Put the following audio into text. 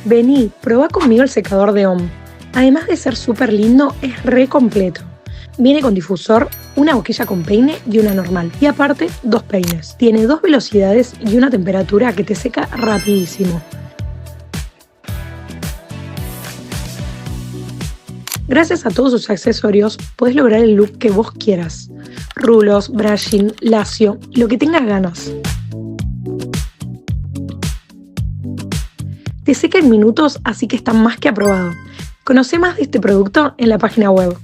Vení, probá conmigo el secador de OM. Además de ser súper lindo, es re completo. Viene con difusor, una boquilla con peine y una normal. Y aparte, 2 peines. Tiene 2 velocidades y una temperatura que te seca rapidísimo. Gracias a todos sus accesorios, podés lograr el look que vos quieras. Rulos, brushing, lacio, lo que tengas ganas. Te seca en minutos, así que está más que aprobado. Conoce más de este producto en la página web.